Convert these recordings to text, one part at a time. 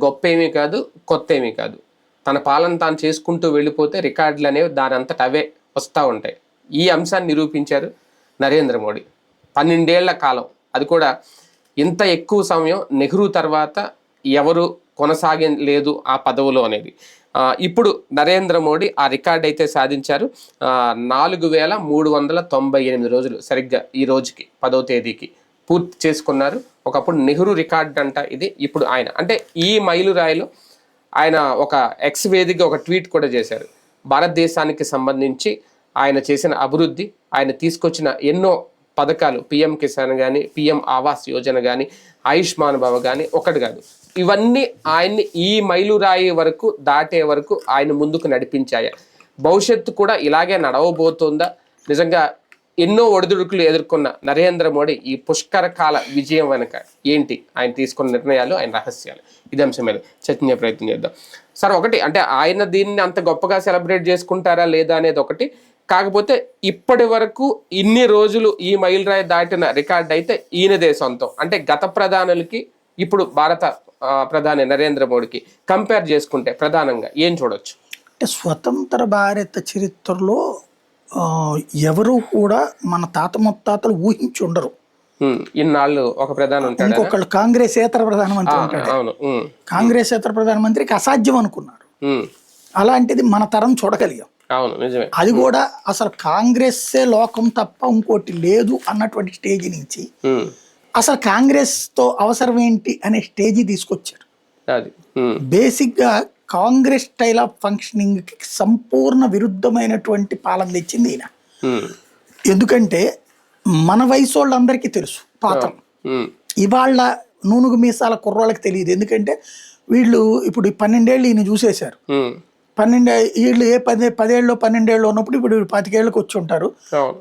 గొప్ప ఏమీ కాదు, కొత్త ఏమీ కాదు. తన పాలన తాను చేసుకుంటూ వెళ్ళిపోతే రికార్డులు అనేవి దాని అంతట అవే వస్తూ ఉంటాయి. ఈ అంశాన్ని నిరూపించారు నరేంద్ర మోడీ. 12 ఏళ్ల కాలం, అది కూడా ఇంత ఎక్కువ సమయం నెహ్రూ తర్వాత ఎవరు కొనసాగలేదు ఆ పదవులో అనేది. ఇప్పుడు నరేంద్ర మోడీ ఆ రికార్డ్ అయితే సాధించారు. 4398 రోజులు సరిగ్గా ఈ రోజుకి 10వ తేదీకి పూర్తి చేసుకున్నారు. ఒకప్పుడు నెహ్రూ రికార్డ్ అంట ఇది. ఇప్పుడు ఆయన అంటే ఈ మైలురాయిలో ఆయన ఒక ఎక్స్ వేదికగా ఒక ట్వీట్ కూడా చేశారు. భారతదేశానికి సంబంధించి ఆయన చేసిన అభివృద్ధి, ఆయన తీసుకొచ్చిన ఎన్నో పథకాలు, పిఎం కిసాన్ కానీ, పిఎం ఆవాస్ యోజన కానీ, ఆయుష్మాన్ భవ కానీ ఒకటి కాదు, ఇవన్నీ ఆయన్ని ఈ మైలురాయి వరకు దాటే వరకు ఆయన ముందుకు నడిపించాయి. భవిష్యత్తు కూడా ఇలాగే నడవబోతుందా? నిజంగా ఎన్నో ఒడిదుడుకులు ఎదుర్కొన్న నరేంద్ర మోడీ ఈ పుష్కర కాల విజయం వెనుక ఏంటి, ఆయన తీసుకున్న నిర్ణయాలు, ఆయన రహస్యాలు, ఇది అంశం మీద చర్చించే ప్రయత్నం చేద్దాం. సార్, ఒకటి అంటే ఆయన దీన్ని అంత గొప్పగా సెలబ్రేట్ చేసుకుంటారా లేదా అనేది ఒకటి. కాకపోతే ఇప్పటి వరకు ఇన్ని రోజులు ఈ మైలురాయి దాటిన రికార్డ్ అయితే ఈయనదే సొంతం. అంటే గత ప్రధానులకి ఇప్పుడు భారత ప్రధాని నరేంద్ర మోడీకి కంపేర్ చేసుకుంటే ప్రధానంగా ఏం చూడొచ్చు? అంటే స్వతంత్ర భారత చరిత్రలో ఎవరు కూడా మన తాత ముత్తాతలు ఊహించి ఉండరు. ఇన్నాళ్ళు ఒక ప్రధాని ఉంటాడు, ఇంకొకళ్ళు కాంగ్రెసేతర ప్రధానమంత్రి ఉంటాడు. కాంగ్రెసేతర ప్రధానమంత్రికి అసాధ్యం అనుకున్నారు. అలాంటిది మన తరం చూడగలిగాం. అది కూడా అసలు కాంగ్రెస్సే లోకం తప్ప ఇంకోటి లేదు అన్నటువంటి స్టేజ్ నుంచి అసలు కాంగ్రెస్ తో అవసరం ఏంటి అనే స్టేజ్ తీసుకొచ్చారు. బేసిక్ గా కాంగ్రెస్ స్టైల్ ఆఫ్ ఫంక్షనింగ్ కి సంపూర్ణ విరుద్ధమైనటువంటి పాలన తెచ్చింది ఈయన. ఎందుకంటే మన వయసు వాళ్ళందరికీ తెలుసు పాత్రం. ఇవాళ నూనుగు మీసాల కుర్రోళ్ళకి తెలియదు. ఎందుకంటే వీళ్ళు ఇప్పుడు 12 ఏళ్ళు ఈయన చూసేశారు. 12 వీళ్ళు 10 ఏళ్ళు 12 ఏళ్ళు ఉన్నప్పుడు ఇప్పుడు 25 ఏళ్ళకి వచ్చి ఉంటారు.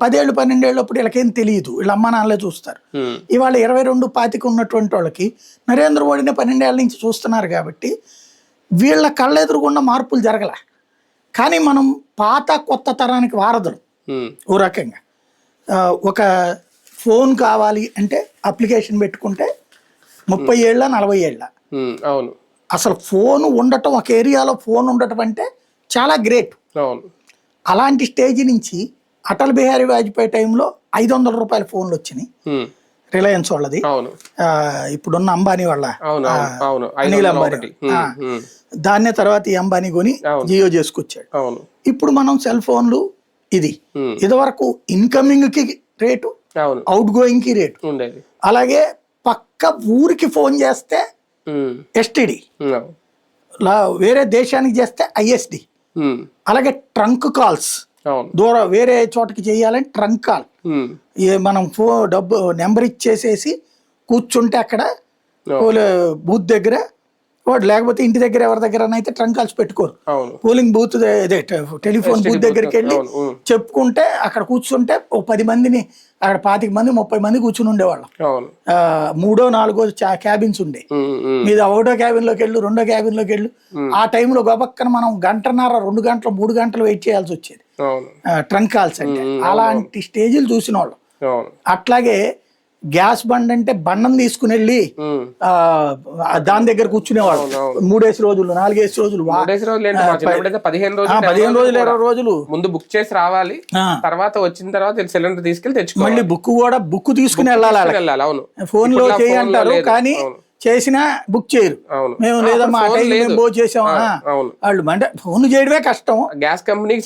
10 ఏళ్ళు 12 ఏళ్ళప్పుడు వీళ్ళకేం తెలియదు, వీళ్ళ అమ్మ నాన్నలే చూస్తారు. ఇవాళ 22, 25 ఉన్నటువంటి వాళ్ళకి నరేంద్ర మోడీని 12 ఏళ్ళ నుంచి చూస్తున్నారు కాబట్టి వీళ్ళ కళ్ళెదురుగుండా మార్పులు జరగల. కానీ మనం పాత కొత్త తరానికి వారధులు. ఓ రకంగా ఒక ఫోన్ కావాలి అంటే అప్లికేషన్ పెట్టుకుంటే 30 ఏళ్ళ 40 ఏళ్ళ. అసలు ఫోన్ ఉండటం, ఒక ఏరియాలో ఫోన్ ఉండటం అంటే చాలా గ్రేట్. అలాంటి స్టేజ్ నుంచి అటల్ బిహారీ వాజ్పేయి టైంలో 500 రూపాయల ఫోన్లు వచ్చినాయి. రిలయన్స్ వాళ్ళది, ఇప్పుడున్న అంబానీ వాళ్ళ అనిల్ అంబానీ. దాన్నే తర్వాత ఈ అంబానీ కొని జియో చేసుకొచ్చాడు. ఇప్పుడు మనం సెల్ ఫోన్లు ఇది వరకు ఇన్కమింగ్ కి రేటు, అవుట్ గోయింగ్ కి రేటు, అలాగే పక్క ఊరికి ఫోన్ చేస్తే ఎస్టిడి, వేరే దేశానికి చేస్తే ఐఎస్డి, అలాగే ట్రంక్ కాల్స్, దూరం వేరే చోటకి చేయాలని ట్రంక్ కాల్, మనం డబ్బు నెంబర్ ఇచ్చేసేసి కూర్చుంటే అక్కడ బూత్ దగ్గర వాడు, లేకపోతే ఇంటి దగ్గర ఎవరి దగ్గర అయితే ట్రంక్ కాల్స్ పెట్టుకోరు. పోలింగ్ బూత్ టెలిఫోన్ బూత్ దగ్గరికి వెళ్ళి చెప్పుకుంటే అక్కడ కూర్చుంటే ఓ 10 మందిని అక్కడ 25 మంది 30 మంది కూర్చుని ఉండేవాళ్ళం. 3, 4 క్యాబిన్స్ ఉండే. మీద 1వ క్యాబిన్ లోకి వెళ్ళు, 2వ క్యాబిన్ లోకి వెళ్ళు. ఆ టైంలో గబక్కన మనం 1.5, 2 గంటలు 3 గంటలు వెయిట్ చేయాల్సి వచ్చేది ట్రంక్ కాల్స్ అంటే. అలాంటి స్టేజీలు చూసిన వాళ్ళం. అట్లాగే గ్యాస్ బండ్ అంటే బండం తీసుకుని వెళ్ళి దాని దగ్గర కూర్చునేవాళ్ళు 3 రోజులు 4 రోజులు 15 రోజులు 20 రోజులు ముందు బుక్ చేసి రావాలి. తర్వాత వచ్చిన తర్వాత సిలిండర్ తీసుకెళ్లి తెచ్చుకోవాలి. మళ్ళీ బుక్ తీసుకుని వెళ్ళాలి. ఫోన్ లో చేయంటారు కానీ చేసినా బుక్ చేయరు. మేము లేదమ్మా బో చేసామా వాళ్ళు అంటే ఫోన్ చేయడమే కష్టం. గ్యాస్ కంపెనీకి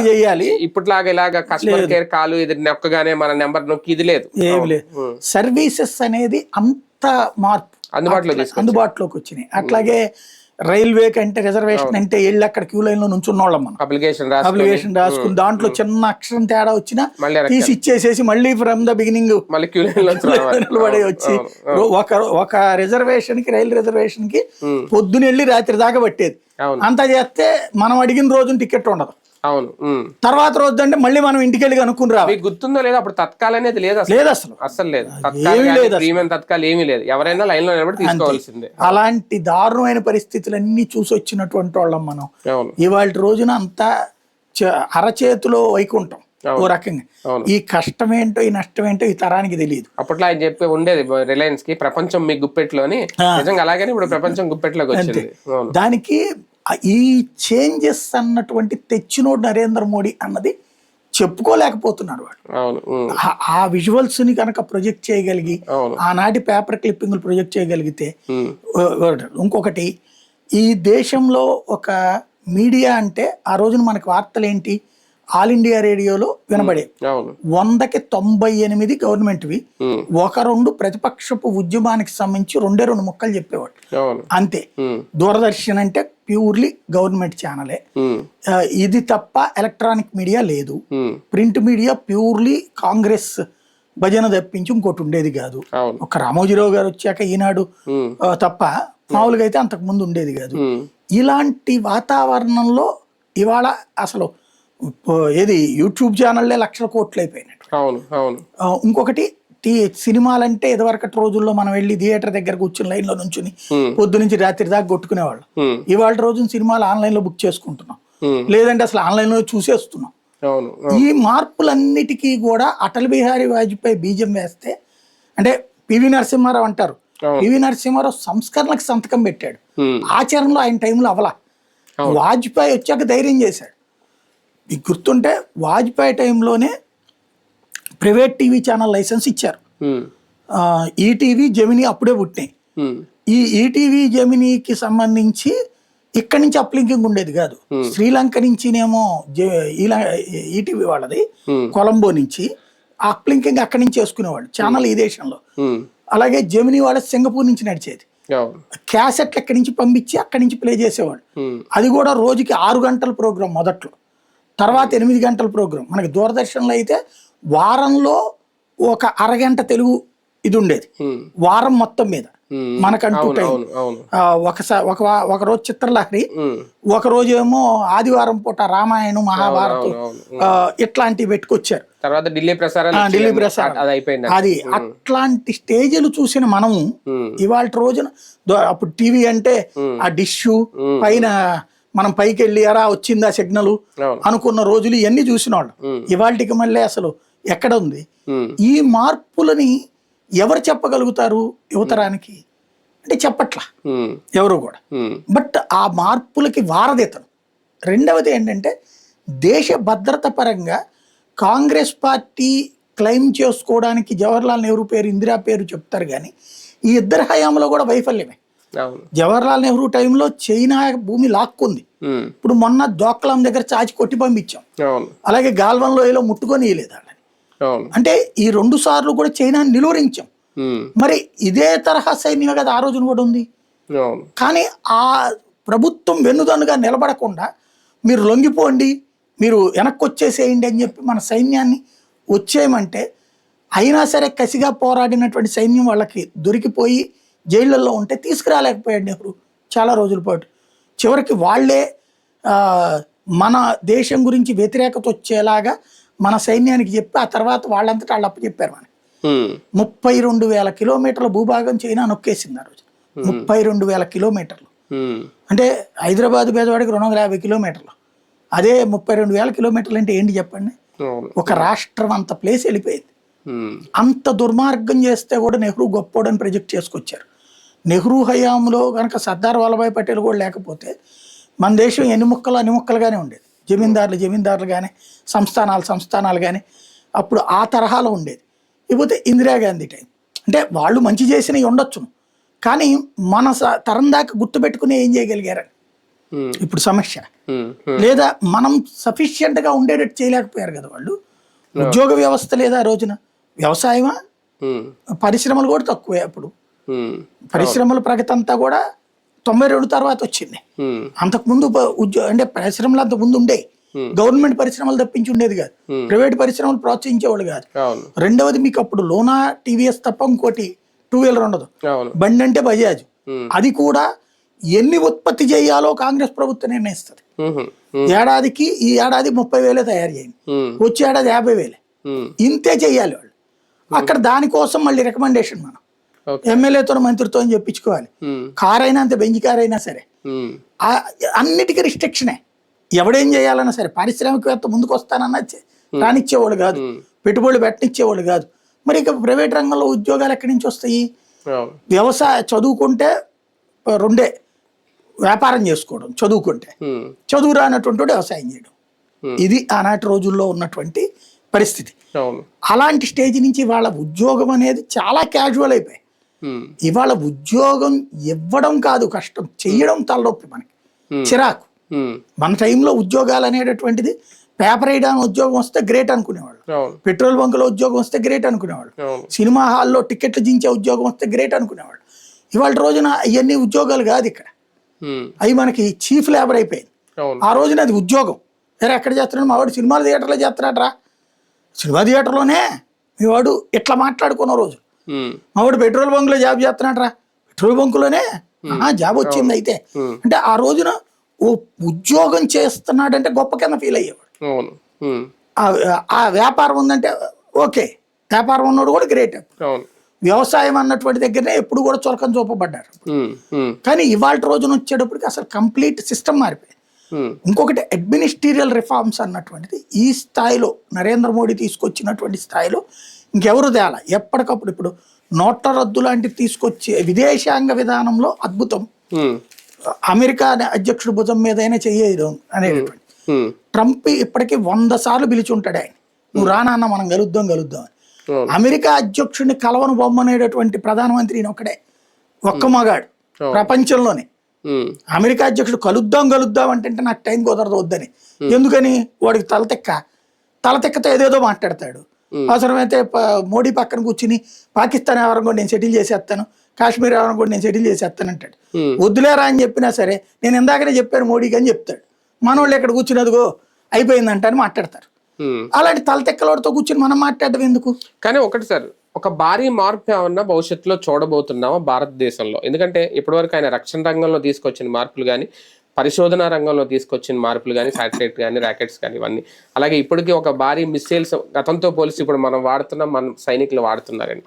చేయాలి. ఇప్పటిలాగా ఇలాగా కస్టమర్ కేర్ కాల్ ఇది నొక్కగానే మన నెంబర్ నొక్కి ఇది లేదు, ఏమి లేదు. సర్వీసెస్ అనేది అంత మార్పు అందుబాటులోకి వచ్చినాయి. అట్లాగే రైల్వే కంటే రిజర్వేషన్ అంటే వెళ్ళి అక్కడ క్యూ లైన్ లో నుంచున్నోళ్ళం మనం. అప్లికేషన్ రాసుకుని దాంట్లో చిన్న అక్షరం తేడా వచ్చినా తీసి ఇచ్చేసేసి మళ్ళీ ఫ్రమ్ ద బిగినింగ్ నిలబడి వచ్చి ఒక రిజర్వేషన్ కి, రైలు రిజర్వేషన్ కి పొద్దున వెళ్ళి రాత్రి దాకా పట్టేది. అంతా చేస్తే మనం అడిగిన రోజున టికెట్ ఉండదు. తర్వాత రోజు అంటే మళ్ళీ మనం ఇంటికి వెళ్ళి కనుక్కుని రావాలి. గుర్తుందో లేదా అప్పుడు తత్కాల్ అనేది లేదు అసలు లేదు. తత్కాల్ ఏమీ లేదు. ఎవరైనా లైన్ లో నిలబడి తీసుకోవాల్సిందే. అలాంటి దారుణమైన పరిస్థితులన్నీ చూసి వచ్చినటువంటి వాళ్ళం మనం. ఇవాళ రోజున అంతా అరచేతిలో వైకుంఠం. ఓ రకంగా. ఈ కష్టం ఏంటో ఈ నష్టం ఏంటో ఈ తరానికి తెలియదు. అప్పట్లో ఆయన చెప్పి ఉండేది రిలయన్స్ కి ప్రపంచం మీ గుప్పెట్లోని, నిజంగా అలాగనే ఇప్పుడు ప్రపంచం గుప్పెట్లోకి వచ్చింది. దానికి ఈ చేంజెస్ అన్నటువంటి తెచ్చినోడు నరేంద్ర మోడీ అన్నది చెప్పుకోలేకపోతున్నాడు వాడు. ఆ విజువల్స్ ని కనుక ప్రొజెక్ట్ చేయగలిగి, ఆనాటి పేపర్ క్లిప్పింగ్లు ప్రొజెక్ట్ చేయగలిగితే. ఇంకొకటి, ఈ దేశంలో ఒక మీడియా అంటే ఆ రోజున మనకి వార్తలు ఏంటి, ఆల్ ఇండియా రేడియోలో వినబడే 100కి 98 గవర్నమెంట్వి, 1-2 ప్రతిపక్షపు ఉద్యమానికి సంబంధించి 2 ముక్కలు చెప్పేవాడు అంతే. దూరదర్శన్ అంటే ప్యూర్లీ గవర్నమెంట్ ఛానలే, ఇది తప్ప ఎలక్ట్రానిక్ మీడియా లేదు. ప్రింట్ మీడియా ప్యూర్లీ కాంగ్రెస్ భజన తప్పించి ఇంకోటి ఉండేది కాదు. ఒక రామోజీరావు గారు వచ్చాక ఈనాడు తప్ప మామూలుగా అయితే అంతకు ముందు ఉండేది కాదు. ఇలాంటి వాతావరణంలో ఇవాళ అసలు ఏది యూట్యూబ్ ఛానల్లే లక్షల కోట్లు అయిపోయినట్టు. ఇంకొకటి, సినిమాలంటే ఇదివరకటి రోజుల్లో మనం వెళ్ళి థియేటర్ దగ్గర కూర్చుని లైన్ లో నుంచుని పొద్దు నుంచి రాత్రి దాకా కొట్టుకునేవాళ్ళం. ఇవాళ రోజున సినిమాలు ఆన్లైన్ లో బుక్ చేసుకుంటున్నాం, లేదంటే అసలు ఆన్లైన్ లో చూసేస్తున్నాం. ఈ మార్పులన్నిటికీ కూడా అటల్ బిహారీ వాజ్పేయి బీజం వేస్తే, అంటే పివి నరసింహారావు అంటారు, పివి నరసింహారావు సంస్కరణలకు సంతకం పెట్టాడు, ఆచరణలో ఆయన టైంలో అవలా. వాజ్పేయి వచ్చాక ధైర్యం చేశాడు. మీకు గుర్తుంటే వాజ్పేయి టైంలోనే ప్రైవేట్ టీవీ ఛానల్ లైసెన్స్ ఇచ్చారు. ఈటీవీ జెమినీ అప్పుడే పుట్టినాయి. ఈ ఈటీవీ జెమినీకి సంబంధించి ఇక్కడి నుంచి అప్లింకింగ్ ఉండేది కాదు, శ్రీలంక నుంచినేమో ఈటీవీ వాళ్ళది, కొలంబో నుంచి అప్లింకింగ్ అక్కడి నుంచి చేసుకునేవాడు ఛానల్ ఈ దేశంలో. అలాగే జెమినీ వాళ్ళ సింగపూర్ నుంచి నడిచేది, క్యాసెట్లు ఎక్కడి నుంచి పంపించి అక్కడి నుంచి ప్లే చేసేవాడు. అది కూడా రోజుకి 6 గంటల ప్రోగ్రాం మొదట్లో, తర్వాత 8 గంటల ప్రోగ్రాం. మనకి దూరదర్శన్లో అయితే వారంలో ఒక అరగంట తెలుగు ఇది ఉండేది వారం మొత్తం మీద మనకంటూ టైం. ఒక రోజు చిత్రలహరి, ఒక రోజు ఏమో ఆదివారం పూట రామాయణం మహాభారతం ఇట్లాంటివి పెట్టుకొచ్చారు. ఢిల్లీ ప్రసారం అది అట్లాంటి స్టేజీలు చూసిన మనము ఇవాళ రోజున, అప్పుడు టీవీ అంటే ఆ డిష్ పైన మనం పైకి వెళ్ళి ఎరా వచ్చిందా సిగ్నల్ అనుకున్న రోజులు ఇవన్నీ చూసిన వాళ్ళు. ఇవాళకి మళ్ళీ అసలు ఎక్కడ ఉంది? ఈ మార్పులని ఎవరు చెప్పగలుగుతారు యువతరానికి అంటే చెప్పట్లా ఎవరు కూడా. బట్ ఆ మార్పులకి వారధితను. రెండవది ఏంటంటే, దేశ భద్రత పరంగా కాంగ్రెస్ పార్టీ క్లెయిమ్ చేసుకోవడానికి జవహర్లాల్ నెహ్రూ పేరు, ఇందిరా పేరు చెప్తారు, కానీ ఈ ఇద్దరు హయాంలో కూడా వైఫల్యమే. జవహర్లాల్ నెహ్రూ టైంలో చైనా భూమి లాక్కుంది. ఇప్పుడు మొన్న దోక్లాం దగ్గర చాచి కొట్టి పంపించాం, అలాగే గాల్వన్ లోయలో ముట్టుకొని ఇయలేదు వాళ్ళని. అంటే ఈ 2 సార్లు కూడా చైనాని నిలువరించాం. మరి ఇదే తరహా సైన్యమే కదా ఆ రోజున కూడా ఉంది. కానీ ఆ ప్రభుత్వం వెన్నుదన్నుగా నిలబడకుండా మీరు లొంగిపోండి, మీరు వెనక్కి వచ్చేసేయండి అని చెప్పి మన సైన్యాన్ని వచ్చేయమంటే, అయినా సరే కసిగా పోరాడినటువంటి సైన్యం వాళ్ళకి దొరికిపోయి జైళ్ళల్లో ఉంటే తీసుకురాలేకపోయాడు నెహ్రూ చాలా రోజుల పాటు. చివరికి వాళ్ళే మన దేశం గురించి వ్యతిరేకత వచ్చేలాగా మన సైన్యానికి చెప్పి ఆ తర్వాత వాళ్ళంతటా వాళ్ళు అప్పచెప్పారు మనకి. 32,000 కిలోమీటర్ల భూభాగం చైనా నొక్కేసింది ఆ రోజు. 32,000 కిలోమీటర్లు అంటే హైదరాబాద్ పేదవాడికి 250 కిలోమీటర్లు. అదే 32,000 కిలోమీటర్లు అంటే ఏంటి చెప్పండి? ఒక రాష్ట్రం అంత ప్లేస్ వెళ్ళిపోయింది. అంత దుర్మార్గం చేస్తే కూడా నెహ్రూ గొప్పోడని ప్రొజెక్ట్ చేసుకొచ్చారు. నెహ్రూ హయాంలో కనుక సర్దార్ వల్లభాయ్ పటేల్ కూడా లేకపోతే మన దేశం ఎన్ని ముక్కలు అన్ని ముక్కలుగానే ఉండేది. జమీందారులు కానీ సంస్థానాలు కానీ అప్పుడు ఆ తరహాలో ఉండేది. ఇకపోతే ఇందిరాగాంధీ టైం అంటే వాళ్ళు మంచి చేసినవి ఉండొచ్చును, కానీ మన తరం దాకా గుర్తుపెట్టుకుని ఏం చేయగలిగారని ఇప్పుడు సమస్య. లేదా మనం సఫిషియెంట్గా ఉండేటట్టు చేయలేకపోయారు కదా వాళ్ళు. ఉద్యోగ వ్యవస్థ లేదా ఆ రోజున, వ్యవసాయమా, పరిశ్రమలు కూడా తక్కువే. అప్పుడు పరిశ్రమల ప్రగతి అంతా కూడా 92 తర్వాత వచ్చింది. అంతకుముందు అంటే పరిశ్రమలు అంత ముందు ఉండేవి, గవర్నమెంట్ పరిశ్రమలు తప్పించి ఉండేది కాదు, ప్రైవేట్ పరిశ్రమలు ప్రోత్సహించేవాళ్ళు కాదు. రెండవది, మీకు అప్పుడు లోనా టీవీఎస్ తప్ప ఇంకోటి 2 వీలర్ ఉండదు. బండి అంటే బజాజ్, అది కూడా ఎన్ని ఉత్పత్తి చేయాలో కాంగ్రెస్ ప్రభుత్వం నిర్ణయిస్తుంది. ఏడాదికి ఈ ఏడాది 30,000 తయారు చేయండి, వచ్చే ఏడాది 50,000, ఇంతే చెయ్యాలి వాళ్ళు. అక్కడ దానికోసం మళ్ళీ రికమెండేషన్ మనం ఎమ్మెల్యేతో మంత్రితో చెప్పించుకోవాలి. కార్ అయినా అంతే, బెంజ్ కార్ అయినా సరే అన్నిటికీ రిస్ట్రిక్షనే. ఎవడేం చేయాలన్నా సరే, పారిశ్రామికవేత్త ముందుకు వస్తానన్నా రానిచ్చేవాళ్ళు కాదు, పెట్టుబడులు పెట్టనిచ్చేవాళ్ళు కాదు. మరి ఇక ప్రైవేట్ రంగంలో ఉద్యోగాలు ఎక్కడి నుంచి వస్తాయి? వ్యవసాయ చదువుకుంటే రెండే, వ్యాపారం చేసుకోవడం, చదువుకుంటే చదువు రానటువంటి వ్యవసాయం చేయడం. ఇది ఆనాటి రోజుల్లో ఉన్నటువంటి పరిస్థితి. అలాంటి స్టేజ్ నుంచి వాళ్ళ ఉద్యోగం అనేది చాలా క్యాజువల్ అయిపోయి, ఇవాళ ఉద్యోగం ఇవ్వడం కాదు కష్టం, చెయ్యడం తలనొప్పి, మనకి చిరాకు. మన టైంలో ఉద్యోగాలు అనేటటువంటిది పేపర్ వేయడానికి ఉద్యోగం వస్తే గ్రేట్ అనుకునేవాళ్ళు, పెట్రోల్ బంకులో ఉద్యోగం వస్తే గ్రేట్ అనుకునేవాళ్ళు, సినిమా హాల్లో టికెట్లు దించే ఉద్యోగం వస్తే గ్రేట్ అనుకునేవాళ్ళు. ఇవాళ రోజున ఇవన్నీ ఉద్యోగాలు కాదు, ఇక్కడ అవి మనకి చీఫ్ లేబర్ అయిపోయింది. ఆ రోజున అది ఉద్యోగం. సరే ఎక్కడ చేస్తున్నాడు? మా వాడు సినిమా థియేటర్లో చేస్తున్నాడరా, సినిమా థియేటర్లోనే మీ వాడు ఇట్లా మాట్లాడుకున్న రోజు. మా వాడు పెట్రోల్ బంకులో జాబ్ చేస్తున్నాడరా, పెట్రోల్ బంకులోనే జాబ్ వచ్చింది. అయితే అంటే ఆ రోజున ఓ ఉద్యోగం చేస్తున్నాడంటే గొప్ప కింద ఫీల్ అయ్యేవాడు. ఆ వ్యాపారం ఉందంటే ఓకే, వ్యాపారం ఉన్నోడు కూడా గ్రేట్. వ్యవసాయం అన్నటువంటి దగ్గరనే ఎప్పుడు కూడా చులకన చూపబడ్డారు. కానీ ఇవాళ రోజున వచ్చేటప్పటికి అసలు కంప్లీట్ సిస్టమ్ మారిపోయింది. ఇంకొకటి అడ్మినిస్ట్రీరియల్ రిఫార్మ్స్ అన్నటువంటిది ఈ స్థాయిలో నరేంద్ర మోడీ తీసుకొచ్చినటువంటి స్థాయిలో ఇంకెవరు తేలా. ఎప్పటికప్పుడు ఇప్పుడు నోట్ల రద్దు లాంటివి తీసుకొచ్చి విదేశాంగ విధానంలో అద్భుతం. అమెరికా అధ్యక్షుడు భుజం మీదైనా చెయ్యడం అనేటటువంటి. ట్రంప్ ఇప్పటికీ 100 సార్లు పిలిచి ఉంటాడు ఆయన, నువ్వు రానన్న మనం కలుద్దాం అని. అమెరికా అధ్యక్షుడిని కలవను బొమ్మనేటటువంటి ప్రధానమంత్రి ఒకడే, ఒక్క మగాడు ప్రపంచంలోనే. అమెరికా అధ్యక్షుడు కలుద్దాం అంటే నాకు టైం కుదరదు వద్దని. ఎందుకని? వాడికి తలతెక్కతో ఏదేదో మాట్లాడతాడు. అవసరమైతే మోడీ పక్కన కూర్చుని పాకిస్తాన్ ఎవరం కూడా నేను సెటిల్ చేసేస్తాను, కాశ్మీర్ ఎవరం కూడా నేను సెటిల్ చేసేస్తాను అంటాడు. వద్దులేరా అని చెప్పినా సరే నేను ఇందాకనే చెప్పాను మోడీకి అని చెప్తాడు. మనోళ్ళు ఇక్కడ కూర్చున్నదిగో అయిపోయిందంట అని మాట్లాడతారు. అలాంటి తలతెక్కలతో కూర్చుని మనం మాట్లాడడం ఎందుకు? కానీ ఒకటి సార్, ఒక భారీ మార్పు ఏమన్నా భవిష్యత్తులో చూడబోతున్నామా భారతదేశంలో? ఎందుకంటే ఇప్పటివరకు ఆయన రక్షణ రంగంలో తీసుకొచ్చిన మార్పులు కానీ, పరిశోధన రంగంలో తీసుకొచ్చిన మార్పులు కానీ, శాటిలైట్ కానీ, ర్యాకెట్స్ కానీ, ఇవన్నీ. అలాగే ఇప్పటికీ ఒక భారీ మిస్సైల్స్ గతంతో పోలిసి ఇప్పుడు మనం వాడుతున్నాం, మన సైనికులు వాడుతున్నారని.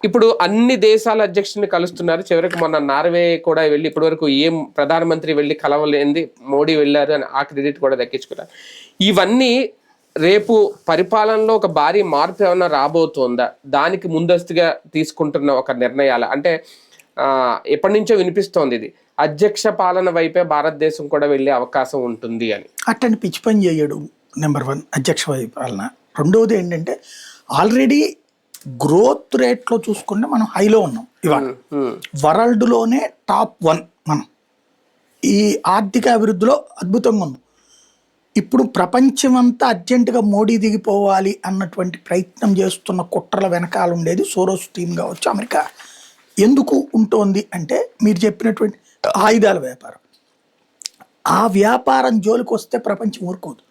ఇప్పుడు అన్ని దేశాల అధ్యక్షుడిని కలుస్తున్నారు. చివరికి మొన్న నార్వే కూడా వెళ్ళి ఇప్పటివరకు ఏం ప్రధానమంత్రి వెళ్ళి కలవలేంది మోడీ వెళ్ళారు అని ఆ క్రెడిట్ కూడా దక్కించుకున్నారు. ఇవన్నీ రేపు పరిపాలనలో ఒక భారీ మార్పు ఏమన్నా రాబోతుందా? దానికి ముందస్తుగా తీసుకుంటున్న ఒక నిర్ణయాలు అంటే ఎప్పటి నుంచో వినిపిస్తోంది ఇది, అధ్యక్ష పాలన వైపే భారతదేశం కూడా వెళ్ళే అవకాశం ఉంటుంది అని. అట్టని పిచ్చి పని చేయడు. నెంబర్ 1 అధ్యక్ష పాలన. రెండవది ఏంటంటే ఆల్రెడీ గ్రోత్ రేట్లో చూసుకుంటే మనం హైలో ఉన్నాం. ఇవాళ వరల్డ్లోనే టాప్ 1 మనం ఈ ఆర్థిక అభివృద్ధిలో అద్భుతంగా ఉన్నాం. ఇప్పుడు ప్రపంచమంతా అర్జెంటుగా మోడీ దిగిపోవాలి అన్నటువంటి ప్రయత్నం చేస్తున్న కుట్రల వెనకాల ఉండేది సోరోస్ టీమ్ కావచ్చు, అమెరికా. ఎందుకు ఉంటుంది అంటే మీరు చెప్పినటువంటి ఆయుధాల వ్యాపారం. ఆ వ్యాపారం జోలికి వస్తే ప్రపంచం ఊరుకోదు.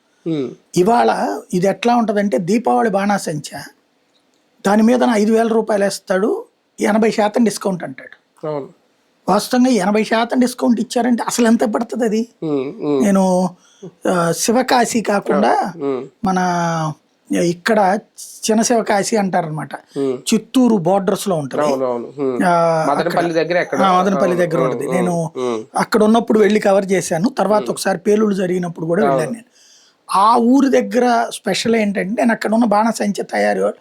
ఇవాళ ఇది ఎట్లా ఉంటుందంటే దీపావళి బాణాసంచ, దాని మీద 5,000 రూపాయలు వేస్తాడు, 80% డిస్కౌంట్ అంటాడు. వాస్తవంగా 80% డిస్కౌంట్ ఇచ్చారంటే అసలు ఎంత పడుతుంది అది? నేను శివకాశి కాకుండా మన ఇక్కడ చిన్న శివకాశి అంటారనమాట, చిత్తూరు బోర్డర్స్ లో ఉంటుంది, మదనపల్లి దగ్గర ఉంటుంది. నేను అక్కడ ఉన్నప్పుడు వెళ్ళి కవర్ చేశాను. తర్వాత ఒకసారి పేలుళ్ళు జరిగినప్పుడు కూడా వెళ్ళాను నేను. ఆ ఊరి దగ్గర స్పెషల్ ఏంటంటే నేను అక్కడ ఉన్న బాణసంచ తయారు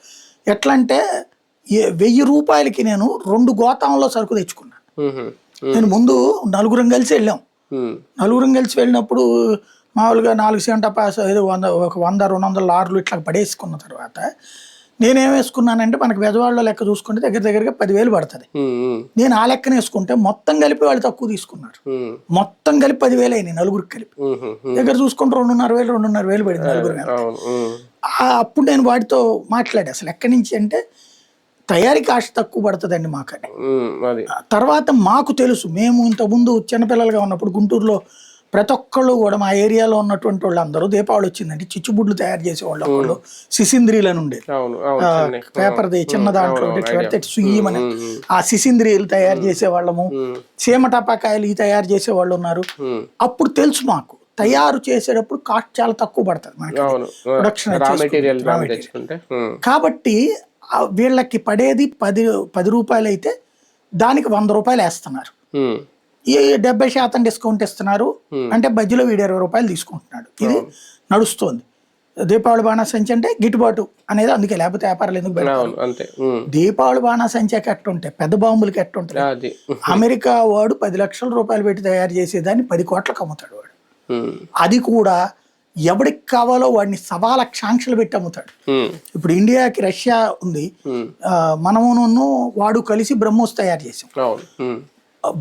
ఎట్లా అంటే 1,000 రూపాయలకి నేను 2 గోతాంలో సరుకు తెచ్చుకున్నా. నేను ముందు నలుగురం కలిసి వెళ్ళినప్పుడు మామూలుగా 4 సెంట పాస్ ఏదో 100-200 లార్లు ఇట్లా పడేసుకున్న తర్వాత నేనేం వేసుకున్నానంటే మనకి బెజవాడలో లెక్క చూసుకుంటే దగ్గరగా 10,000 పడుతుంది. నేను ఆ లెక్కన వేసుకుంటే మొత్తం కలిపి వాళ్ళు తక్కువ తీసుకున్నారు. మొత్తం కలిపి 10,000 అయినాయి నలుగురికి కలిపి. దగ్గర చూసుకుంటే 2,500 పడింది నలుగురు. అప్పుడు నేను వాటితో మాట్లాడే అసలు ఎక్కడి నుంచి అంటే తయారీ కాస్ట్ తక్కువ పడుతుందండి మాకని. తర్వాత మాకు తెలుసు, మేము ఇంతకుముందు చిన్నపిల్లలుగా ఉన్నప్పుడు గుంటూరులో ప్రతి ఒక్కళ్ళు కూడా మా ఏరియాలో ఉన్నటువంటి వాళ్ళు అందరూ దీపావళి వచ్చిందంటే చిచ్చుబుడ్లు తయారు చేసేవాళ్ళు. ఒకళ్ళు సిసింద్రీలను ఉండేది, పేపర్ది చిన్న దాంట్లో పెడితే సుయ్యమని ఆ సిసింద్రీలు తయారు చేసేవాళ్ళము. చీమ టపాకాయలు ఈ తయారు చేసేవాళ్ళు ఉన్నారు. అప్పుడు తెలుసు మాకు తయారు చేసేటప్పుడు కాస్ట్ చాలా తక్కువ పడుతుంది మనకి ప్రొడక్షన్. కాబట్టి వీళ్ళకి పడేది 10 రూపాయలు అయితే దానికి 100 రూపాయలు వేస్తున్నారు. ఈ 70% డిస్కౌంట్ ఇస్తున్నారు అంటే బజ్జీలో వీడు 20 రూపాయలు తీసుకుంటున్నాడు. ఇది నడుస్తోంది. దీపావళి బాణాసంచి అంటే గిట్టుబాటు అనేది అందుకే, లేకపోతే వ్యాపారాలు ఎందుకు పెడతారు? అంతే. దీపావళి బాణాసంచికి ఎట్టుంటాయి, పెద్ద బాంబులకి ఎట్టుంటాయి. అది అమెరికా వాడు 10 లక్షల రూపాయలు పెట్టి తయారు చేసేదాన్ని 10 కోట్లకు అమ్ముతాడు వాడు. అది కూడా ఎవడికి కావాలో వాడిని 1.25 లక్ష ఆంక్షలు పెట్టి అమ్ముతాడు. ఇప్పుడు ఇండియాకి రష్యా ఉంది, మనమును వాడు కలిసి బ్రహ్మోస్ తయారు చేసాం.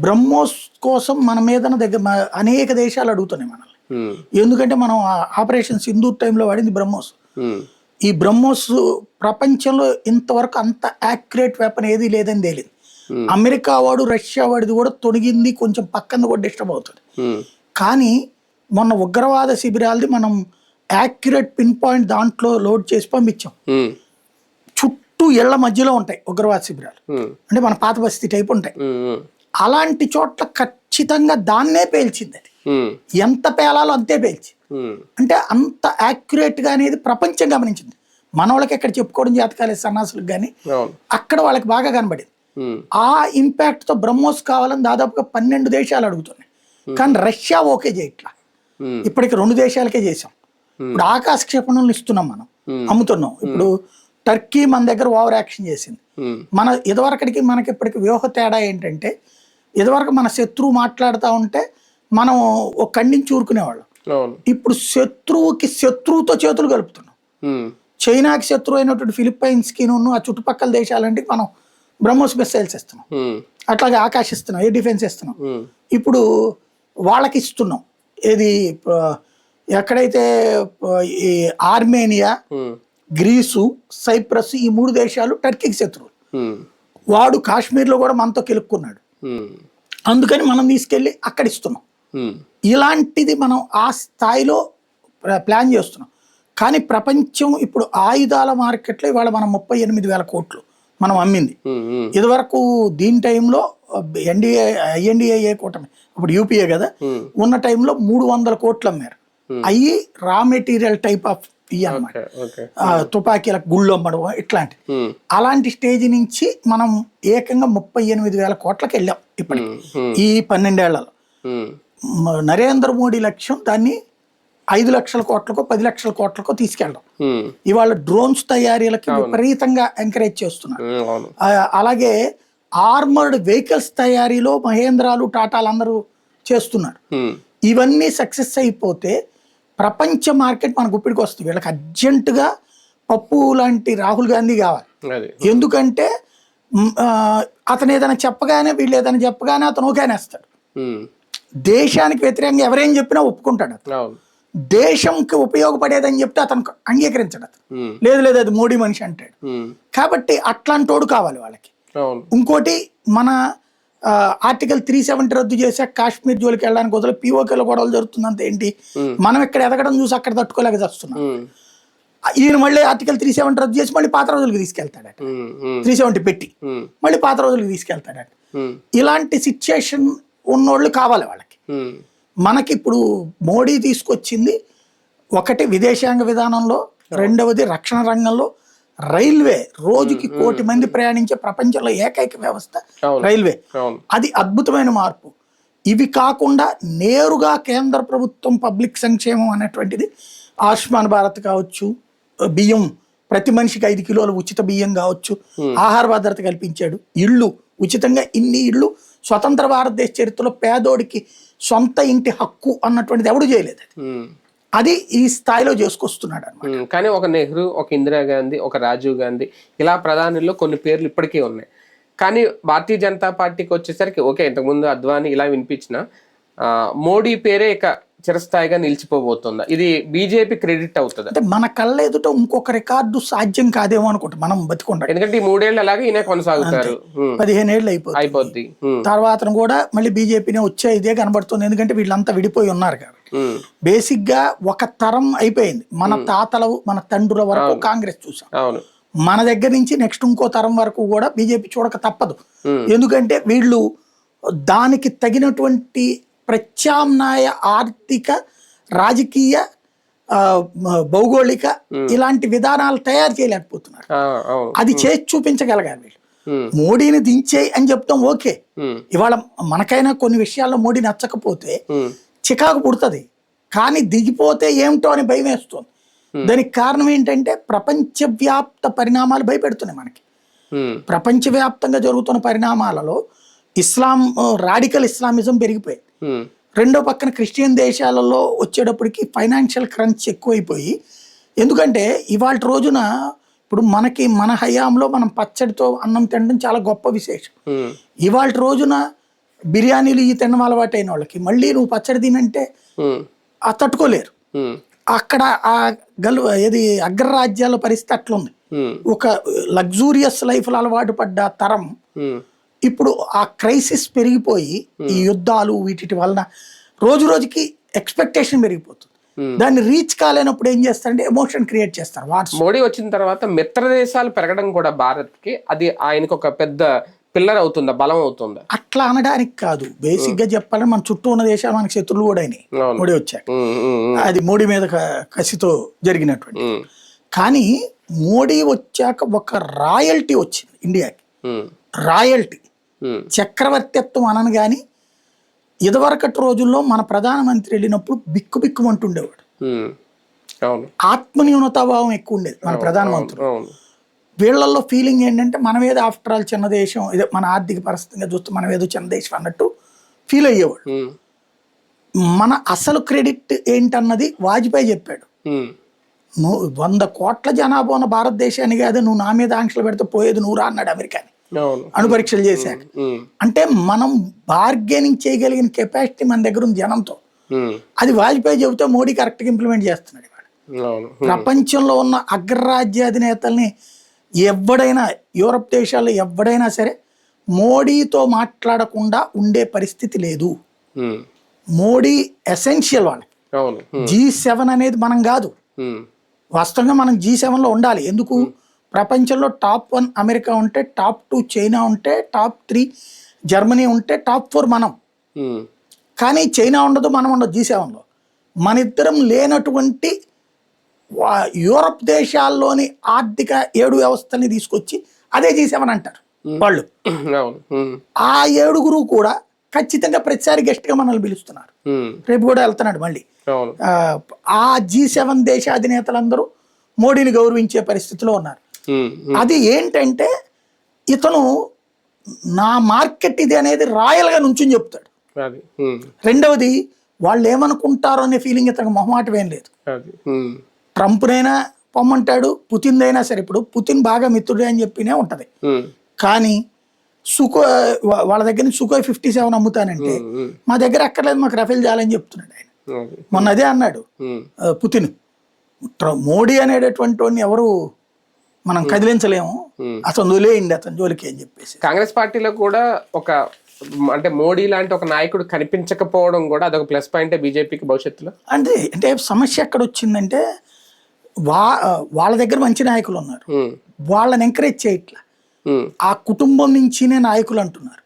బ్రహ్మోస్ కోసం మన మీద అనేక దేశాలు అడుగుతున్నాయి మనల్ని. ఎందుకంటే మనం ఆపరేషన్ సింధూర్ టైంలో వాడింది బ్రహ్మోస్. ఈ బ్రహ్మోస్ ప్రపంచంలో ఇంతవరకు అంత యాక్యురేట్ వెపన్ ఏది లేదని తేలింది. అమెరికా వాడు రష్యా వాడిది కూడా తొడిగింది, కొంచెం పక్కన కూడా డిస్టర్బ్ అవుతుంది. కానీ మొన్న ఉగ్రవాద శిబిరాలది మనం యాక్యురేట్ పిన్ పాయింట్ దాంట్లో లోడ్ చేసి పంపించాం. చుట్టూ ఇళ్ల మధ్యలో ఉంటాయి ఉగ్రవాద శిబిరాలు, అంటే మన పాత బస్తీ టైప్ ఉంటాయి. అలాంటి చోట్ల ఖచ్చితంగా దాన్నే పేల్చింది. అది ఎంత పేలాలో అంతే పేల్చి, అంటే అంత యాక్యురేట్ గా అనేది ప్రపంచం గమనించింది. మన వాళ్ళకి ఎక్కడ చెప్పుకోవడం జాతకాలేదు సన్నాసులకు, కానీ అక్కడ వాళ్ళకి బాగా కనబడింది. ఆ ఇంపాక్ట్ తో బ్రహ్మోస్ కావాలని దాదాపుగా 12 దేశాలు అడుగుతున్నాయి. కానీ రష్యా ఓకే చేయట్లా. ఇప్పటికి 2 దేశాలకే చేసాం. ఇప్పుడు ఆకాశ క్షిపణులను ఇస్తున్నాం, మనం అమ్ముతున్నాం. ఇప్పుడు టర్కీ మన దగ్గర ఓవర్ యాక్షన్ చేసింది. మన ఇదివరకటికి మనకి ఇప్పటికి వ్యూహ తేడా ఏంటంటే, ఇదివరకు మన శత్రువు మాట్లాడుతూ ఉంటే మనం ఒక ఖండించి ఊరుకునేవాళ్ళం. ఇప్పుడు శత్రువుకి శత్రువుతో చేతులు కలుపుతున్నాం. చైనాకి శత్రువు అయినటువంటి ఫిలిప్పైన్స్ కి ఆ చుట్టుపక్కల దేశాలంటే మనం బ్రహ్మోస్ మిసైల్స్ ఇస్తున్నాం, అట్లాగే ఆకాశిస్తున్నాం, ఎయిర్ డిఫెన్స్ ఇస్తున్నాం. ఇప్పుడు వాళ్ళకి ఇస్తున్నాం. ఏది ఎక్కడైతే ఈ ఆర్మేనియా, గ్రీసు, సైప్రస్, ఈ 3 దేశాలు టర్కీకి శత్రువులు. వాడు కాశ్మీర్లో కూడా మనతో కెలుక్కున్నాడు. అందుకని మనం తీసుకెళ్ళి అక్కడ ఇస్తున్నాం. ఇలాంటిది మనం ఆ స్థాయిలో ప్లాన్ చేస్తున్నాం. కానీ ప్రపంచం ఇప్పుడు ఆయుధాల మార్కెట్లో ఇవాళ మనం 38,000 కోట్లు మనం అమ్మింది. ఇదివరకు దీని టైంలో ఐఎన్డిఏ కూటమి, ఇప్పుడు యూపీఏ కదా, ఉన్న టైంలో 300 కోట్లు అమ్మారు. అయ్యి రా మెటీరియల్ టైప్ ఆఫ్ ఇవి అన్నమాట, తుపాకీలకు గుళ్ళు అమ్మడం ఇట్లాంటి. అలాంటి స్టేజ్ నుంచి మనం ఏకంగా 38,000 కోట్లకి వెళ్ళాం ఇప్పటికి ఈ 12 ఏళ్లలో. నరేంద్ర మోడీ లక్ష్యం దాన్ని 5 లక్షల కోట్లకో 10 లక్షల కోట్లకో తీసుకెళ్ళడం. ఇవాళ డ్రోన్స్ తయారీలకి విపరీతంగా ఎంకరేజ్ చేస్తున్నారు. అలాగే ఆర్మర్డ్ వెహికల్స్ తయారీలో మహేంద్రాలు, టాటాలు అందరూ చేస్తున్నారు. ఇవన్నీ సక్సెస్ అయిపోతే ప్రపంచ మార్కెట్ మన గుప్పిడికి వస్తుంది. వీళ్ళకి అర్జెంటుగా పప్పు లాంటి రాహుల్ గాంధీ కావాలి. ఎందుకంటే అతను ఏదైనా చెప్పగానే, వీళ్ళు ఏదైనా చెప్పగానే అతను ఓకేనేస్తాడు. దేశానికి వ్యతిరేకంగా ఎవరేం చెప్పినా ఒప్పుకుంటాడు అతను. దేశంకి ఉపయోగపడేదని చెప్తే అతను అంగీకరించాడు. అతను లేదు లేదు అది మోడీ మనిషి అంటాడు. కాబట్టి అట్లాంటి వాడు కావాలి వాళ్ళకి. ఇంకోటి, మన ఆర్టికల్ 370 రద్దు చేశాక కాశ్మీర్ జోలికి వెళ్ళడానికి వదిలే పీఓకేలో గొడవలు జరుగుతుందంత ఏంటి, మనం ఇక్కడ ఎదగడం చూసి అక్కడ తట్టుకోలేక చేస్తున్నాం. ఈయన మళ్ళీ ఆర్టికల్ 370 రద్దు చేసి మళ్ళీ పాత రోజులకి తీసుకెళ్తాడట, 370 పెట్టి మళ్ళీ పాత రోజులకి తీసుకెళ్తాడట. ఇలాంటి సిచ్యుయేషన్ ఉన్నోళ్ళు కావాలి వాళ్ళకి. మనకి ఇప్పుడు మోడీ తీసుకొచ్చింది ఒకటి విదేశాంగ విధానంలో, రెండవది రక్షణ రంగంలో. రైల్వే రోజుకి 1 కోటి మంది ప్రయాణించే ప్రపంచంలో ఏకైక వ్యవస్థ రైల్వే. అది అద్భుతమైన మార్పు. ఇవి కాకుండా నేరుగా కేంద్ర ప్రభుత్వం పబ్లిక్ సంక్షేమం అనేటువంటిది, ఆయుష్మాన్ భారత్ కావచ్చు, బియ్యం ప్రతి మనిషికి 5 కిలోల ఉచిత బియ్యం కావచ్చు, ఆహార భద్రత కల్పించాడు, ఇళ్ళు ఉచితంగా. ఇన్ని ఇళ్ళు స్వతంత్ర భారతదేశ చరిత్రలో పేదోడికి సొంత ఇంటి హక్కు అన్నటువంటిది ఎవడు చేయలేదు. అది ఈ స్థాయిలో చేసుకొస్తున్నాడు అనమాట. కానీ ఒక నెహ్రూ, ఒక ఇందిరాగాంధీ, ఒక రాజీవ్ గాంధీ, ఇలా ప్రధానుల్లో కొన్ని పేర్లు ఇప్పటికీ ఉన్నాయి. కానీ భారతీయ జనతా పార్టీకి వచ్చేసరికి ఓకే, ఇంతకుముందు అద్వానీ ఇలా వినిపించిన మోడీ పేరే ఇక చిరస్థాయిగా నిలిచిపోబోతుందా? ఇది బీజేపీ క్రెడిట్ అవుతుంది అంటే మన కళ్ళ ఎదుట ఇంకొక రికార్డు సాధ్యం కాదేమో అనుకుంటా మనం బతికుంటాం. ఎందుకంటే ఈ 3 ఏళ్ళు అలాగే ఈయన కొనసాగుతారు, 15 ఏళ్ళు అయిపోద్ది. తర్వాత కూడా మళ్ళీ బీజేపీనే వచ్చే ఇదే కనబడుతుంది. ఎందుకంటే వీళ్ళంతా విడిపోయి ఉన్నారు కాబట్టి. బేసిక్ గా ఒక తరం అయిపోయింది. మన తాతల, మన తండ్రుల వరకు కాంగ్రెస్ చూసాం. మన దగ్గర నుంచి నెక్స్ట్ ఇంకో తరం వరకు కూడా బీజేపీ చూడక తప్పదు. ఎందుకంటే వీళ్ళు దానికి తగినటువంటి ప్రత్యామ్నాయ ఆర్థిక, రాజకీయ, భౌగోళిక ఇలాంటి విధానాలు తయారు చేయలేకపోతున్నారు. అది చేసి చూపించగలగాలి వీళ్ళు. మోడీని దించే అని చెప్తాం ఓకే. ఇవాళ మనకైనా కొన్ని విషయాల్లో మోడీ నచ్చకపోతే చికాకు పుడుతుంది. కానీ దిగిపోతే ఏమిటో అని భయం వేస్తుంది. దానికి కారణం ఏంటంటే ప్రపంచవ్యాప్త పరిణామాలు భయపెడుతున్నాయి మనకి. ప్రపంచవ్యాప్తంగా జరుగుతున్న పరిణామాలలో ఇస్లాం, రాడికల్ ఇస్లామిజం పెరిగిపోయింది. రెండో పక్కన క్రిస్టియన్ దేశాలలో వచ్చేటప్పటికి ఫైనాన్షియల్ క్రంచ్ ఎక్కువైపోయి, ఎందుకంటే ఇవాళ రోజున ఇప్పుడు మనకి మన హయాంలో మనం పచ్చడితో అన్నం తినడం చాలా గొప్ప విశేషం. ఇవాళ రోజున బిర్యానీలు ఈ తినడం అలవాటైన వాళ్ళకి మళ్ళీ నువ్వు పచ్చడి తినంటే తట్టుకోలేరు. అక్కడ ఆ ఏది అగ్రరాజ్యాల పరిస్థితి అట్లుంది. ఒక లగ్జూరియస్ లైఫ్లో అలవాటు పడ్డ తరం ఇప్పుడు ఆ క్రైసిస్ పెరిగిపోయి ఈ యుద్ధాలు వీటి వలన రోజు రోజుకి ఎక్స్పెక్టేషన్ పెరిగిపోతుంది. దాన్ని రీచ్ కాలేనప్పుడు ఏం చేస్తారంటే ఎమోషన్ క్రియేట్ చేస్తారు. మోడీ వచ్చిన తర్వాత మిత్ర దేశాలు పెరగడం కూడా భారత్కి అది ఆయనకు ఒక పెద్ద పిల్లర్ అవుతుందా, బలం అవుతుందా? అట్లా అనడానికి కాదు, బేసిక్ గా చెప్పాలంటే మన చుట్టూ ఉన్న దేశాలు మనకి శత్రువులు కూడా అయినాయి మోడీ వచ్చాక. అది మోడీ మీద కసితో జరిగినటువంటి. కానీ మోడీ వచ్చాక ఒక రాయల్టీ వచ్చింది ఇండియాకి. రాయల్టీ, చక్రవర్తిత్వం అనను కానీ ఇదివరకటి రోజుల్లో మన ప్రధానమంత్రి వెళ్ళినప్పుడు బిక్కుబిక్కుమంటుండేవాడు. ఆత్మన్యూనతాభావం ఎక్కువ ఉండేది మన ప్రధానమంత్రి. వీళ్ళల్లో ఫీలింగ్ ఏంటంటే మనం ఏదో ఆఫ్టర్ ఆల్ చిన్న దేశం, ఇదే మన ఆర్థిక పరిస్థితిగా చూస్తే మనం ఏదో చిన్న దేశం అన్నట్టు ఫీల్ అయ్యేవాడు. మన అసలు క్రెడిట్ ఏంటన్నది వాజ్పేయి చెప్పాడు. నువ్వు 100 కోట్ల జనాభా ఉన్న భారతదేశాన్ని కాదు, నువ్వు నా మీద ఆంక్షలు పెడితే పోయేది నువ్వురా అన్నాడు అమెరికాని అణుపరీక్షలు చేశాక. అంటే మనం బార్గెనింగ్ చేయగలిగిన కెపాసిటీ మన దగ్గర ఉంది జనంతో. అది వాజ్పేయి చెబితే మోడీ కరెక్ట్గా ఇంప్లిమెంట్ చేస్తున్నాడు. ప్రపంచంలో ఉన్న అగ్రరాజ్యాధినేతల్ని ఎవడైనా, యూరప్ దేశాల్లో ఎవడైనా సరే మోడీతో మాట్లాడకుండా ఉండే పరిస్థితి లేదు. మోడీ ఎసెన్షియల్ వాళ్ళకి. G7 అనేది మనం కాదు, వాస్తవంగా మనం G7లో ఉండాలి. ఎందుకు? ప్రపంచంలో టాప్ 1 అమెరికా ఉంటే, టాప్ 2 చైనా ఉంటే, టాప్ 3 జర్మనీ ఉంటే, టాప్ 4 మనం. కానీ చైనా ఉండదు, మనం ఉండదు G7లో. మన ఇద్దరం లేనటువంటి యూరప్ దేశాల్లోని ఆర్థిక 7 వ్యవస్థని తీసుకొచ్చి అదే G7 అంటారు వాళ్ళు. ఆ 7 కూడా ఖచ్చితంగా ప్రతిసారి గెస్ట్ గా మనల్ని పిలుస్తున్నారు. రేపు కూడా వెళ్తున్నాడు మళ్ళీ. ఆ G7 దేశాధినేతలందరూ మోడీని గౌరవించే పరిస్థితిలో ఉన్నారు. అది ఏంటంటే ఇతను నా మార్కెట్ ఇది అనేది రాయల్ గా నుంచుని చెప్తాడు. రెండవది వాళ్ళు ఏమనుకుంటారో అనే ఫీలింగ్ ఇతనికి మొహమాటం ఏం లేదు. ట్రంప్నైనా పొమ్మంటాడు, పుతిన్ అయినా సరే. ఇప్పుడు పుతిన్ బాగా మిత్రుడే అని చెప్పినే ఉంటది. కానీ వాళ్ళ దగ్గర నుంచి Sukhoi 57 అమ్ముతానంటే మా దగ్గర అక్కర్లేదు, మాకు రఫేల్ చాలని చెప్తున్నాడు ఆయన. మొన్న అదే అన్నాడు పుతిన్. మోడీ అనేటటువంటి వాడిని ఎవరు మనం కదిలించలేము, అతను వదిలేయండి అతని జోలికి అని చెప్పేసి. కాంగ్రెస్ పార్టీలో కూడా ఒక అంటే మోడీ లాంటి ఒక నాయకుడు కనిపించకపోవడం కూడా అదొక ప్లస్ పాయింట్ బీజేపీకి భవిష్యత్తులో. అంటే సమస్య ఎక్కడ వచ్చిందంటే వాళ్ళ దగ్గర మంచి నాయకులు ఉన్నారు, వాళ్ళని ఎంకరేజ్ చేయట్లా. ఆ కుటుంబం నుంచినే నాయకులు అంటున్నారు.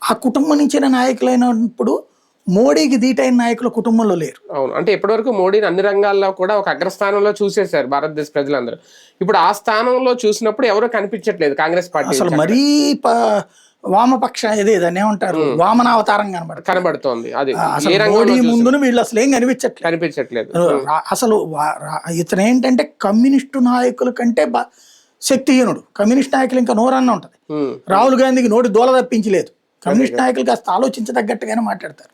ఆ కుటుంబం నుంచిన నాయకులు అయినప్పుడు మోడీకి దీటైన నాయకుల కుటుంబంలో లేరు. అవును, అంటే ఇప్పటివరకు మోడీని అన్ని రంగాల్లో కూడా ఒక అగ్రస్థానంలో చూసేశారు భారతదేశ ప్రజలందరూ. ఇప్పుడు ఆ స్థానంలో చూసినప్పుడు ఎవరో కనిపించట్లేదు కాంగ్రెస్ పార్టీ. అసలు మరీ వామపక్ష దాన్ని ఏమంటారు, వామనావతారం కనబడుతోంది. అది మోడీ ముందు వీళ్ళు అసలు ఏం కనిపించట్లేదు. అసలు ఇతను ఏంటంటే కమ్యూనిస్టు నాయకుల కంటే శక్తిహీనుడు. కమ్యూనిస్ట్ నాయకులు ఇంకా నోరన్న ఉంటది. రాహుల్ గాంధీకి నోటి దూల తప్పించలేదు. కమ్యూనిస్ట్ నాయకులు కాస్త ఆలోచించదగ్గట్టుగానే మాట్లాడతారు.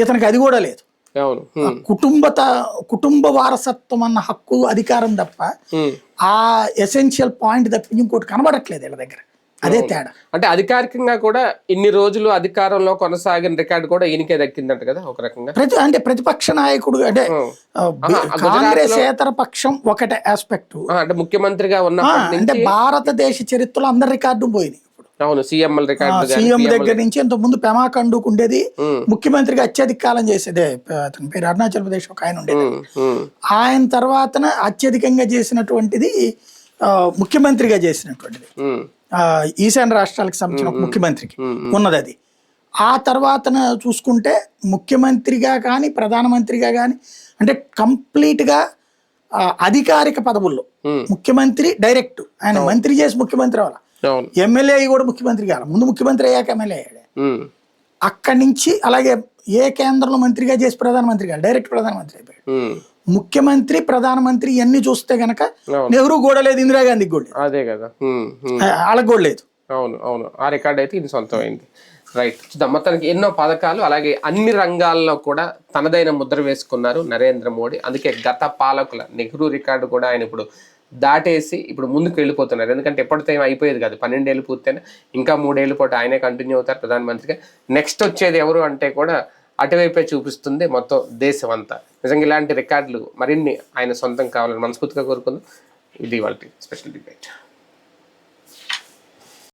ఇతనికి అది కూడా లేదు. కుటుంబ వారసత్వం అన్న హక్కు, అధికారం తప్ప ఆ ఎసెన్షియల్ పాయింట్ తప్పించి ఇంకోటి కనబడట్లేదు వీళ్ళ దగ్గర. అదే తేడా. అంటే అధికారికంగా కూడా ఇన్ని రోజులు అధికారంలో కొనసాగిన రికార్డు కూడా ఈయనకే దక్కిందంట కదా ఒక రకంగా. అంటే ప్రతిపక్ష నాయకుడు అంటే కాంగ్రెసేతర పక్షం ఒకటే ఆస్పెక్ట్. అంటే ముఖ్యమంత్రిగా ఉన్న అంటే భారతదేశ చరిత్రలో అందరి రికార్డు పోయినాయి. అవును, సీఎం దగ్గర నుంచి ఇంత ముందు పెమా ఖండూకు ఉండేది, ముఖ్యమంత్రిగా అత్యధిక కాలం చేసేదే. అతని పేరు అరుణాచల్ ప్రదేశ్ ఒక ఆయన ఉండేది. ఆయన తర్వాత అత్యధికంగా చేసినటువంటిది ముఖ్యమంత్రిగా చేసినటువంటిది ఈశాన్య రాష్ట్రాలకు సంబంధించిన ముఖ్యమంత్రికి ఉన్నది అది. ఆ తర్వాత చూసుకుంటే ముఖ్యమంత్రిగా కానీ ప్రధానమంత్రిగా కానీ అంటే కంప్లీట్గా అధికారిక పదవుల్లో ముఖ్యమంత్రి డైరెక్ట్ ఆయన మంత్రి చేసి ముఖ్యమంత్రి అవ్వాలి. ఎమ్మెల్యే కూడా ముఖ్యమంత్రి కావాలి. ముందు ముఖ్యమంత్రి అయ్యాక ఎమ్మెల్యే అయ్యాడు. అక్కడి నుంచి అలాగే ఏ కేంద్రంలో మంత్రిగా చేసి ప్రధానమంత్రి కాదు, డైరెక్ట్ ప్రధానమంత్రి అయిపోయాడు. ముఖ్యమంత్రి ప్రధానమంత్రి ఇవన్నీ చూస్తే గనక అవును. నెహ్రూ కూడా లేదు, ఇందిరాగాంధీకి కూడా లేదు, అదే కదా. వాళ్ళకి కూడా లేదు. అవును అవును, ఆ రికార్డ్ అయితే ఇది సొంతమైంది. రైట్. చూద్దాం, మొత్తానికి ఎన్నో పథకాలు అలాగే అన్ని రంగాల్లో కూడా తనదైన ముద్ర వేసుకున్నారు నరేంద్ర మోడీ. అందుకే గత పాలకుల నెహ్రూ రికార్డు కూడా ఆయన ఇప్పుడు దాటేసి ఇప్పుడు ముందుకు వెళ్ళిపోతున్నారు. ఎందుకంటే ఎప్పటితో ఏం అయిపోయేది కాదు, 12 ఏళ్ళు పూర్తయినా ఇంకా 3 ఏళ్ళ పాటు ఆయనే కంటిన్యూ అవుతారు ప్రధానమంత్రిగా. నెక్స్ట్ వచ్చేది ఎవరు అంటే కూడా అటువైపే చూపిస్తుంది మొత్తం దేశం అంతా. నిజంగా ఇలాంటి రికార్డులు మరిన్ని ఆయన సొంతం కావాలని మనస్ఫూర్తిగా కోరుకుందాం. ఇది వాళ్ళ స్పెషల్ డిబేట్.